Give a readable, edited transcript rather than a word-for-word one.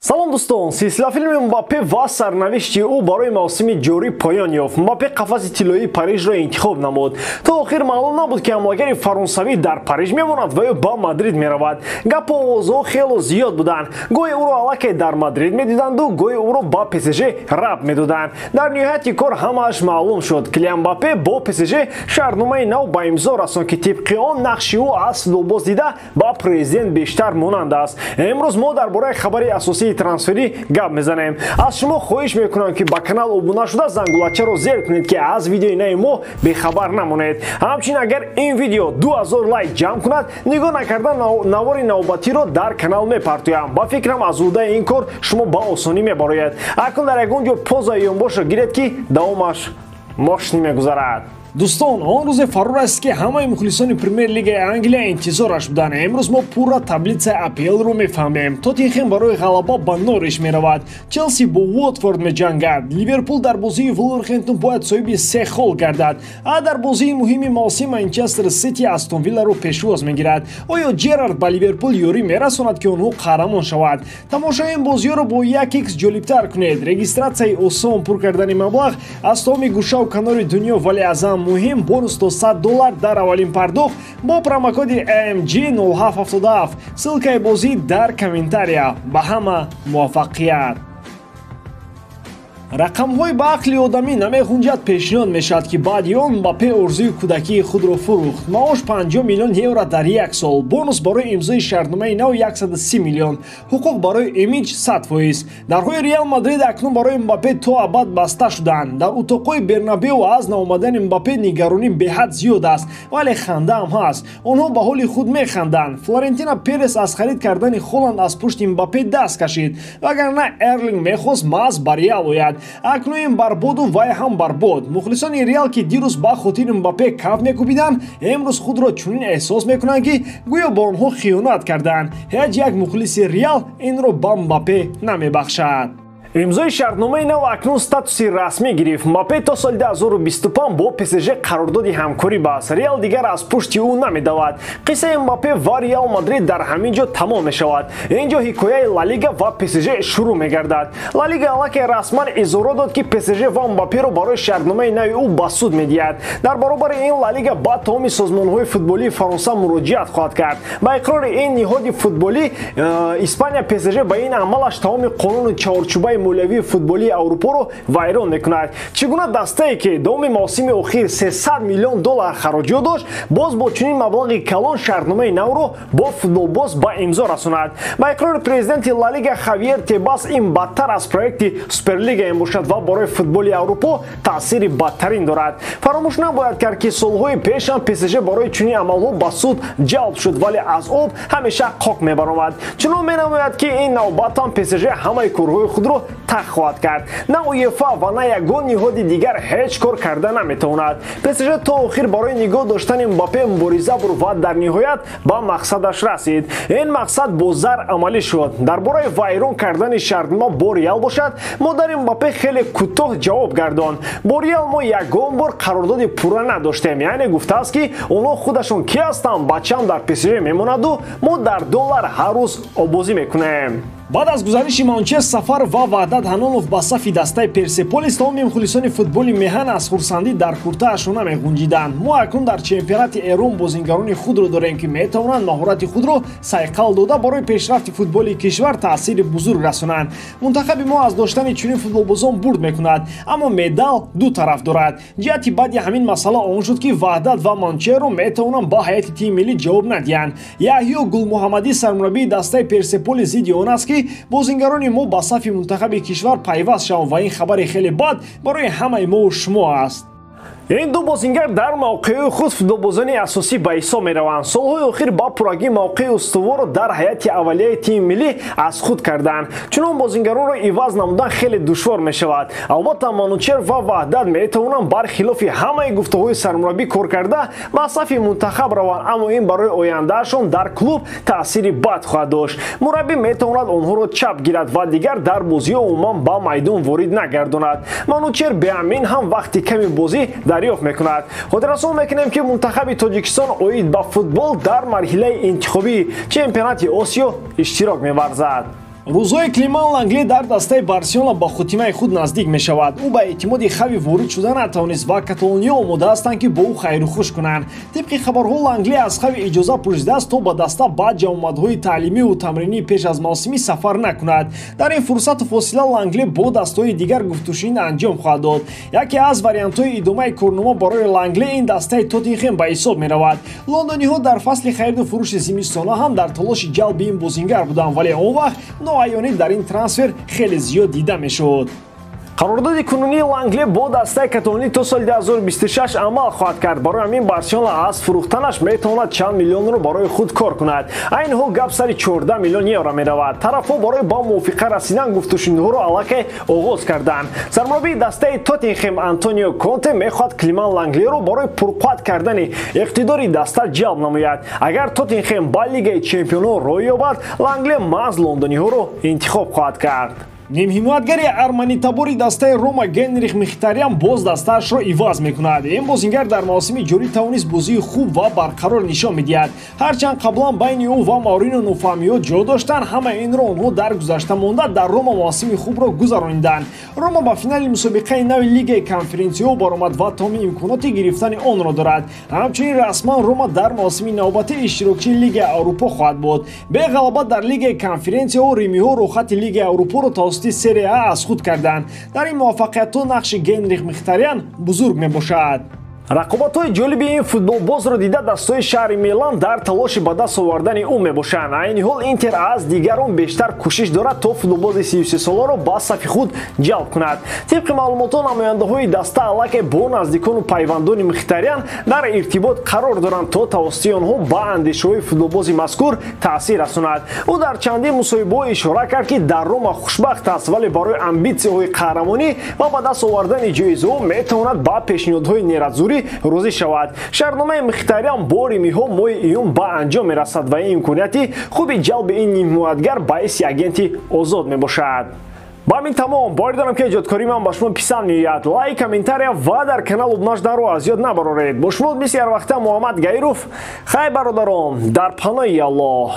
салом дӯстон, силсилафилми Мбаппе ва сарнавишти ӯ барои мавсими ҷорӣ поён ёфт. Мбаппе қафаси тиллоии Парижро интихоб намуд. То охир маълум набуд ки ҳамлагари фаронсавӣ дар Париж мемонад ва ё ба Мадрид меравад. Гапу овозҳо хело зиёд буданд. Гоҳе ӯро аллакай дар Мадрид медиданду, гоҳе ӯро ба ПСЖ рабт медоданд. Дар ниҳояти кор ҳамааш маълум шуд. Килиан Мбаппе бо ПСЖ шаҳрномаи нав ба имзо расон ки тибқи он нақши ӯ аз футболбоз дида ба президент бештар монанд аст. Имрӯз мо дар бораи хабари асосии трансферӣ гап мезанем. Аз шумо хоҳиш мекунам ки ба канал обуна шуда зангулачаро зер кунед ки аз видеои нави мо бехабар намонед. Ҳамчунин агар ин видео 2000 лайк ҷамъ кунад, нигоҳ накардан навори навбатиро дар канал мепартоям. Ба фикрам аз удаи ин кор шумо ба осонӣ мебарояд. Акнун дар ягон ҷо поза ёнбошро гиред ки давомаш мошни мегузарад. Дӯстон, он рӯзе фарур аст ки ҳамаи мухлисони Премер Лигаи Англия интизораш буданд. Имрӯз мо пурра таблицаи АПЛ-ро мефаҳмем. Тоттенхем барои ғалаба ба Норвич меравад. Челси бо Уотфорд меҷангад. Ливерпул дар бозии Вулверхэмптон бояд соҳиби 3 хол гардад. А дар бозии муҳими мавсим Манчестер Сити Астон Вилларо пешвоз мегирад. Оё Джерард ба Ливерпул ёрӣ мерасонад ки онҳо қаҳрамон шавад? Тамошои ин бозиёро бо 1x ҷолибтар кунед. Регистратсияи осон, пур кардани маблағ аз тамоми гӯшаву канори дунё, вале аз муҳим бонус то $100 дар аввалин пардохт бо промокоди AMG 0777. Ссилкаи бозӣ дар комментария. Ба ҳама муваффақият. рақамҳои ба ақли одамӣ намехунҷад. Пешниҳод мешавад ки баъди он Мбаппе орзуи кӯдакии худро фурӯхт. маош 50 миллион евро дар 1 сол, бонус барои имзои шаҳрномаи нав 130 миллион, ҳуқуқ барои имиҷ 100%. Дарҳои Реал Мадрид акнун барои Мбаппе то абад баста шуданд. дар утоқҳои Бернабеу аз наомадани Мбаппе нигаронӣ беҳад зиёд аст, вале хандаам ҳаст. онҳо ба ҳоли худ механданд. Флорентина Перес аз харид кардани Холланд аз пушти Мбаппе даст кашид, вагарна Эрлинг мехост маҳз ба Реал ояд. акнун ин барбоду вай ҳам барбод. мухлисони Реал ки дирӯз ба хотири Мбаппе каф мекӯбиданд, имрӯз худро чунин эҳсос мекунанд ки гӯё ба онҳо хиёнат карданд. ҳеҷ як мухлиси Реал инро ба Мбаппе намебахшад. имзои шаҳрномаи нав акнун статуси расмӣ гирифт. Мбаппе то соли 2025 бо ПСЖ қарордоди ҳамкорӣ баст. Реал дигар аз пушти ӯ намедавад. қиссаи Мбаппе ва Реал Мадрид дар ҳамин ҷо тамом мешавад. ин ҷо ҳикояи Ла Лига ва ПСЖ шурӯъ мегардад. Ла Лига аллакай расман изҳоро дод ки ПСЖ ва Мбапперо барои шаҳрномаи нави ӯ ба суд медиҳад. дар баробари ин Ла Лига ба тамоми созмонҳои футболии Фаронса муроҷиат хоҳад кард. ба иқрори ин ниҳоди футболӣ Испания ПСЖ ба ин амалаш тамоми қонуни чаҳорчӯбаи молиявии футболии Аврупоро вайрон мекунад. чӣ гуна дастае ки давоми мавсими охир $300 миллион хароҷот дошт, боз бо чунин маблағи калон шаҳрномаи навро бо футболбоз ба имзо расонад. ба иқрори президенти Ла Лига Хавиер Тебас ин бадтар аз проекти Суперлига мебошад ва барои футболи Аврупо таъсири бадтарин дорад. фаромӯш набояд кард ки солҳои пешам ПСЖ барои чунин амалҳо ба суд ҷалб шуд, вале аз об ҳамеша қоқ мебаромад. чунон менамояд ки ин навбатам ПСЖ ҳамаи корҳои худро тақ хоҳад кард. на УЕФА ва на ягон ниҳоди дигар ҳеҷ кор карда наметавонад. ПСЖ то охир барои нигоҳ доштани Мбаппе мубориза бурд ва дар ниҳоят ба мақсадаш расид. ин мақсад бо зар амалӣ шуд. дар бораи вайрон кардани шаҳрнома бо Реал бошад, модари Мбаппе хеле кӯтоҳ ҷавоб гардонд. бо Реал мо ягон бор қарордоди пурра надоштем, яъне гуфтааст ки онҳо худашон ки ҳастанд, бачаам дар ПСЖ мемонаду мо дар доллар ҳар рӯз обозӣ мекунем. баъд аз гузариши Манчестер Сафар ва Ваҳдат Ҳанонов ба сафи дастаи Персеполис, тамоми мухлисони футболи меҳан аз хурсандӣ дар куртаашон намегунҷиданд. мо акнун дар чемпионати Эрон бозингарони худро дорем ки метавонанд маҳорати худро сайқал дода барои пешрафти футболи кишвар таъсири бузург расонанд. мунтахаби мо аз доштани чунин футболбозон бурд мекунад, аммо медал ду тараф дорад. ҷиҳати баъди ҳамин масъала он шуд ки Ваҳдат ва Манчестерро метавонанд ба ҳайати тими миллӣ ҷавоб надиҳанд. Яҳьё Гулмуҳаммадӣ, сармураббии дастаи Персеполис, зидди он аст ки бозингарони мо ба сафи мунтахаби кишвар пайваст шаванд ва ин хабари хеле бад барои ҳамаи мо шумо аст. ин ду бозингар дар мавқеи худ футболбозони асосӣ ба ҳисоб мераванд. солҳои охир ба пуррагии мавқеи устуворро дар ҳайати аввалияи тими миллӣ аз худ карданд. чунон бозингаронро иваз намудан хеле душвор мешавад. албатта Манучер ва Ваҳдат метавонанд бар хилофи ҳамаи гуфтаҳои сармураббӣ кор карда ба сафи мунтахаб раванд, аммо ин барои ояндаашон дар клуб таъсири бад хоҳад дошт. мураббӣ метавонад онҳоро чап гирад ва дигар дар бозиҳо умуман ба майдон ворид нагардонад. Манучер беамин ҳам вақти ками бозӣ дарёфт мекунад. хотиррасон мекунем ки мунтахаби Тоҷикистон оид ба футбол дар марҳилаи интихобии чемпионати Осиё иштирок меварзад. рӯзҳои Климан Лангле дар дастаи Барселона ба хотимаи худ наздик мешавад. ӯ ба эътимоди хавфи ворид шуда натавонист ва Каталония омодаастанд ки бо ӯ хайрухуш кунанд. Тибқи хабарҳо Лангле аз хавфи иҷоза пурсидааст то ба даста ба ҷамъомадҳои таълимиву тамринӣ пеш аз мавсимӣ сафар накунад. Дар ин фурсату фосила Лангле бо дастаҳои дигар гуфтушунӣ анҷом хоҳад дод. Яке аз вариантҳои идомаи корнома барои Лангле ин дастаи Тоттенхем ба ҳисоб меравад. Лондониҳо дар фасли хариду фурӯши зимистона ҳам дар талоши ҷалби ин бозингар буданд, вале он вақт ноаёнӣ дар ин трансфер хеле зиёд дида мешуд. Қарордоди кунунии Лангле бо дастаи Каталонӣ то соли 2026 амал хоҳад кард. Барои ҳамин Барселона аз фурӯхтанаш метавонад чанд миллионро барои худ кор кунад. Айни ҳол гап сари 14 миллион евро меравад. Тарафҳо барои ба мувофиқа расидан гуфтушуниҳоро аллакай оғоз карданд. Сармураббии дастаи Тоттенхем Антонио Конте мехоҳад Климан Ланглеро барои пурқувват кардани иқтидори даста ҷалб намояд. Агар Тоттенхем ба Лигаи Чемпионҳо роҳ ёбад, Лангле маҳз лондониҳоро интихоб хоҳад кард. Нимҳимоятгари арманитабори дастаи Рома Генрих Мхитарян боз дастаашро иваз мекунад. Ин бозингар дар мавсими ҷорӣ тавонист бозии хуб ва барқарор нишон медиҳад. Ҳарчанд қаблан байни ӯ ва Маурино нофаҳмиҳо ҷо доштанд, ҳама инро онҳо дар гузашта монда дар Рома мавсими хубро гузаронинданд. Рома ба финали мусобиқаи нави Лигаи Конференсияҳо баромад ва томи имконоти гирифтани онро дорад. Ҳамчунин расман Рома дар мавсими навбати иштирокчии Лигаи Аврупо хоҳад буд. Бе ғалаба дар Лигаи Конференсияҳо римиҳо рӯхати Лигаи Аврупоро Серия А аз худ карданд. Дар ин муваффақиятҳо нақши Генрих Мхитарян бузург мебошад. Рақобатҳои ҷолиби ин футболбозро дида дастаҳои шаҳри Милан дар талоши ба даст овардани ӯ мебошанд. Айни ҳол Интер аз дигарон бештар кӯшиш дорад то футболбози 33 соларо ба сафи худ ҷалб кунад. Тибқи маълумотҳо намояндаҳои даста аллакай бо наздикону пайвандони Мхитарян дар иртибот қарор доранд то тавассути онҳо ба андешаҳои футболбози мазкур таъсир расонад. ӯ дар чандин мусоҳибаҳо ишора кард ки дар Рома хушбахт аст, вале барои амбитсияҳои қаҳрамонӣ ва ба даст овардани ҷоизаҳо метавонад ба пешниҳодҳои нерадзурӣ розӣ шавад. Шаҳрномаи Мхитарян бо римиҳо моҳи июн ба анҷом мерасад ва ин имконияти хуби ҷалби ин нимҳимоятгар баъси агенти озод мебошад. Ба ҳамин тамом бори дорам ки эҷодкории ман ба шумо писанд меояд. Лайк, комментария ва дар канал обунашданро аз ёд набароред. Бо шумо мисли ҳар вақта Муҳаммад Гайров. Хай бародарон, дар паноҳи Аллоҳ.